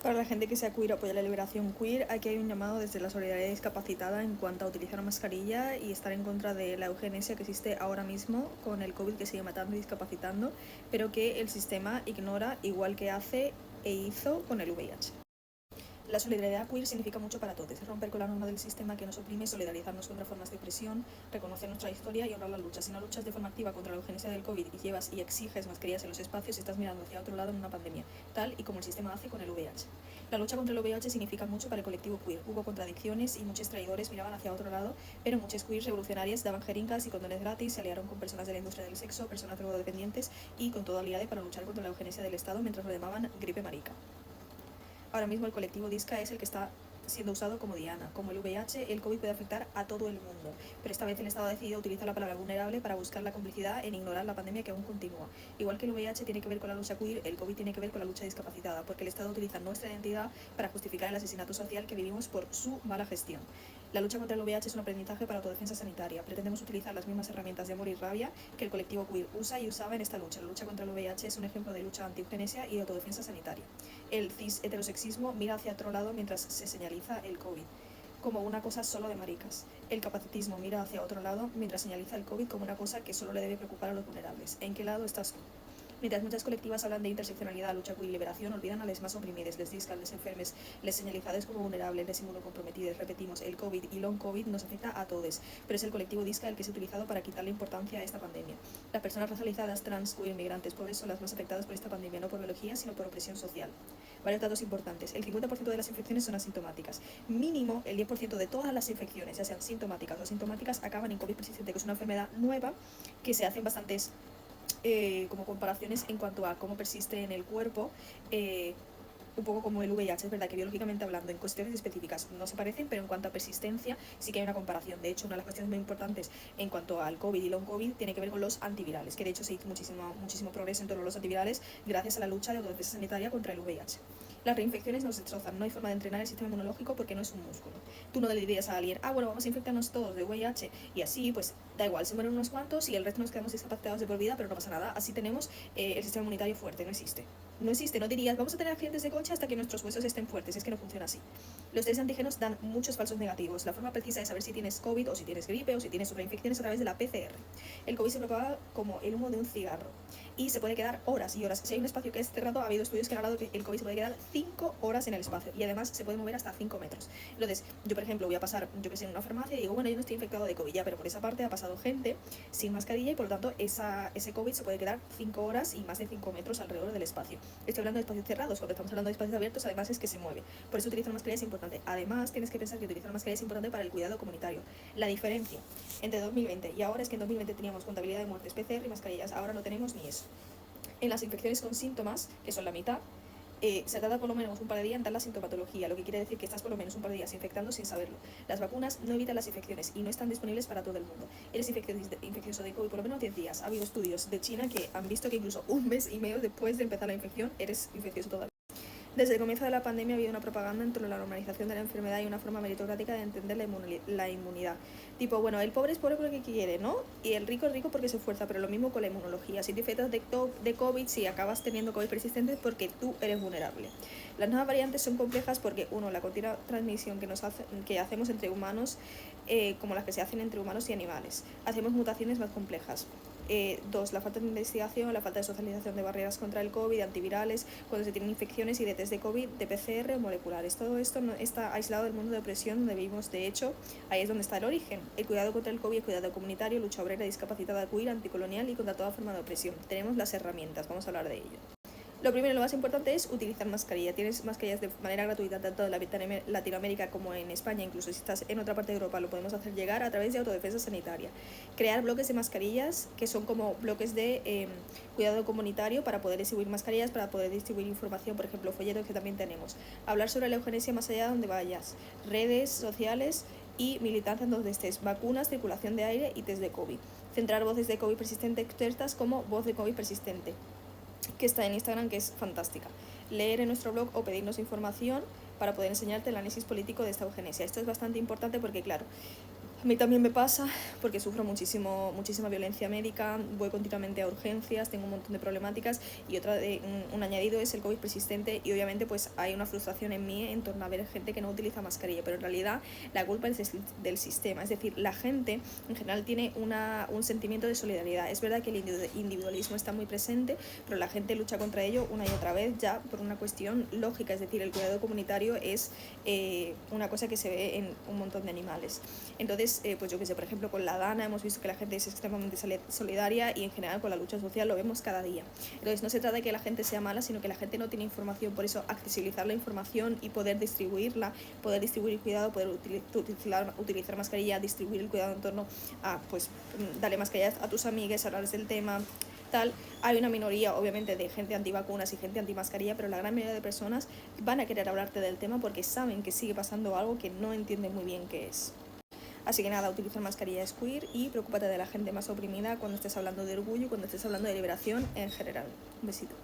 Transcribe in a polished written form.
Para la gente que sea queer o apoya la liberación queer, aquí hay un llamado desde la solidaridad discapacitada en cuanto a utilizar mascarilla y estar en contra de la eugenesia que existe ahora mismo con el COVID, que sigue matando y discapacitando, pero que el sistema ignora, igual que hace e hizo con el VIH. La solidaridad queer significa mucho para todos, es romper con la norma del sistema que nos oprime, solidarizarnos contra formas de opresión, reconocer nuestra historia y honrar la lucha. Si no luchas de forma activa contra la eugenesia del COVID y llevas y exiges mascarillas en los espacios, estás mirando hacia otro lado en una pandemia, tal y como el sistema hace con el VIH. La lucha contra el VIH significa mucho para el colectivo queer. Hubo contradicciones y muchos traidores miraban hacia otro lado, pero muchos queers revolucionarias daban jeringas y condones gratis, se aliaron con personas de la industria del sexo, personas drogodependientes y con todo aliade para luchar contra la eugenesia del Estado mientras lo llamaban gripe marica. Ahora mismo el colectivo DISCA es el que está siendo usado como diana. Como el VIH, el COVID puede afectar a todo el mundo, pero esta vez el Estado ha decidido utilizar la palabra vulnerable para buscar la complicidad en ignorar la pandemia que aún continúa. Igual que el VIH tiene que ver con la lucha queer, el COVID tiene que ver con la lucha discapacitada, porque el Estado utiliza nuestra identidad para justificar el asesinato social que vivimos por su mala gestión. La lucha contra el VIH es un aprendizaje para autodefensa sanitaria. Pretendemos utilizar las mismas herramientas de amor y rabia que el colectivo queer usa y usaba en esta lucha. La lucha contra el VIH es un ejemplo de lucha anti-eugenesia y de autodefensa sanitaria. El cis heterosexismo mira hacia otro lado mientras se señaliza el COVID como una cosa solo de maricas. El capacitismo mira hacia otro lado mientras señaliza el COVID como una cosa que solo le debe preocupar a los vulnerables. ¿En qué lado estás tú? Mientras muchas colectivas hablan de interseccionalidad, lucha queer y liberación, olvidan a les más oprimides, les discan, les enfermes, les señalizades como vulnerables, les inmunocomprometides. Repetimos, el COVID y long COVID nos afecta a todos, pero es el colectivo disca el que es utilizado para quitarle importancia a esta pandemia. Las personas racializadas, trans, queer, migrantes, pobres son las más afectadas por esta pandemia, no por biología, sino por opresión social. Varios datos importantes. El 50% de las infecciones son asintomáticas. Mínimo el 10% de todas las infecciones, ya sean sintomáticas o asintomáticas, acaban en COVID persistente, que es una enfermedad nueva que se hacen bastantes como comparaciones en cuanto a cómo persiste en el cuerpo, un poco como el VIH. Es verdad que biológicamente hablando, en cuestiones específicas no se parecen, pero en cuanto a persistencia sí que hay una comparación. De hecho, una de las cuestiones muy importantes en cuanto al COVID y long COVID tiene que ver con los antivirales, que de hecho se hizo muchísimo progreso en torno a los antivirales gracias a la lucha de autodefensa sanitaria contra el VIH. Las reinfecciones nos destrozan, no hay forma de entrenar el sistema inmunológico porque no es un músculo. Tú no le dirías a alguien, bueno, vamos a infectarnos todos de VIH y así, pues da igual, se mueren unos cuantos y el resto nos quedamos discapacitados de por vida, pero no pasa nada, así tenemos el sistema inmunitario fuerte, no existe. No existe, no dirías, vamos a tener accidentes de coche hasta que nuestros huesos estén fuertes, es que no funciona así. Los test antígenos dan muchos falsos negativos. La forma precisa de saber si tienes COVID o si tienes gripe o si tienes otra infección es a través de la PCR. El COVID se propaga como el humo de un cigarro y se puede quedar horas y horas. Si hay un espacio que es cerrado, ha habido estudios que han hablado que el COVID se puede quedar 5 horas en el espacio y además se puede mover hasta 5 metros. Entonces, yo por ejemplo voy a pasar, yo que sé, en una farmacia y digo, bueno, yo no estoy infectado de COVID ya, pero por esa parte ha pasado gente sin mascarilla y por lo tanto ese COVID se puede quedar 5 horas y más de 5 metros alrededor del espacio. Estoy hablando de espacios cerrados, cuando estamos hablando de espacios abiertos además es que se mueve. Por eso utilizar mascarilla es importante. Además, tienes que pensar que utilizar mascarilla es importante para el cuidado comunitario. La diferencia entre 2020 y ahora es que en 2020 teníamos contabilidad de muertes PCR y mascarillas, ahora no tenemos ni eso. En las infecciones con síntomas, que son la mitad, se tarda por lo menos un par de días en dar la sintomatología, lo que quiere decir que estás por lo menos un par de días infectando sin saberlo. Las vacunas no evitan las infecciones y no están disponibles para todo el mundo. Eres infeccioso de COVID por lo menos 10 días. Ha habido estudios de China que han visto que incluso un mes y medio después de empezar la infección eres infeccioso todavía. Desde el comienzo de la pandemia ha habido una propaganda en torno a la normalización de la enfermedad y una forma meritocrática de entender la inmunidad. Tipo, bueno, el pobre es pobre porque quiere, ¿no? Y el rico es rico porque se esfuerza, pero lo mismo con la inmunología. Si te infectas de COVID, si acabas teniendo COVID persistente es porque tú eres vulnerable. Las nuevas variantes son complejas porque, uno, la continua transmisión que hacemos entre humanos, como las que se hacen entre humanos y animales. Hacemos mutaciones más complejas. Dos, la falta de investigación, la falta de socialización de barreras contra el COVID, de antivirales, cuando se tienen infecciones y de test de COVID, de PCR o moleculares. Todo esto no está aislado del mundo de opresión donde vivimos. De hecho, ahí es donde está el origen. El cuidado contra el COVID, el cuidado comunitario, lucha obrera, discapacitada, queer, anticolonial y contra toda forma de opresión. Tenemos las herramientas, vamos a hablar de ello. Lo primero y lo más importante es utilizar mascarilla. Tienes mascarillas de manera gratuita tanto en Latinoamérica como en España. Incluso si estás en otra parte de Europa lo podemos hacer llegar a través de autodefensa sanitaria. Crear bloques de mascarillas que son como bloques de cuidado comunitario para poder distribuir mascarillas, para poder distribuir información, por ejemplo, folletos que también tenemos. Hablar sobre la eugenesia más allá de donde vayas. Redes sociales y militancia en donde estés. Vacunas, circulación de aire y test de COVID. Centrar voces de COVID persistente expertas como voz de COVID persistente, que está en Instagram, que es fantástica. Leer en nuestro blog o pedirnos información para poder enseñarte el análisis político de esta eugenesia. Esto es bastante importante porque, claro, A mí también me pasa porque sufro muchísima violencia médica, voy continuamente a urgencias, tengo un montón de problemáticas y un añadido es el COVID persistente y obviamente pues hay una frustración en mí en torno a ver gente que no utiliza mascarilla, pero en realidad la culpa es del sistema, es decir, la gente en general tiene un sentimiento de solidaridad. Es verdad que el individualismo está muy presente, pero la gente lucha contra ello una y otra vez ya por una cuestión lógica, es decir, el cuidado comunitario es una cosa que se ve en un montón de animales. Entonces, pues yo que sé, por ejemplo, con la Dana hemos visto que la gente es extremadamente solidaria y en general con la lucha social lo vemos cada día. Entonces, no se trata de que la gente sea mala, sino que la gente no tiene información, por eso accesibilizar la información y poder distribuirla, poder distribuir cuidado, poder utilizar mascarilla, distribuir el cuidado en torno a, pues, darle mascarillas a tus amigues, hablarles del tema, tal. Hay una minoría obviamente de gente antivacunas y gente antimascarilla, pero la gran mayoría de personas van a querer hablarte del tema porque saben que sigue pasando algo que no entienden muy bien qué es. Así que nada, utiliza mascarilla es queer y preocúpate de la gente más oprimida cuando estés hablando de orgullo y cuando estés hablando de liberación en general. Un besito.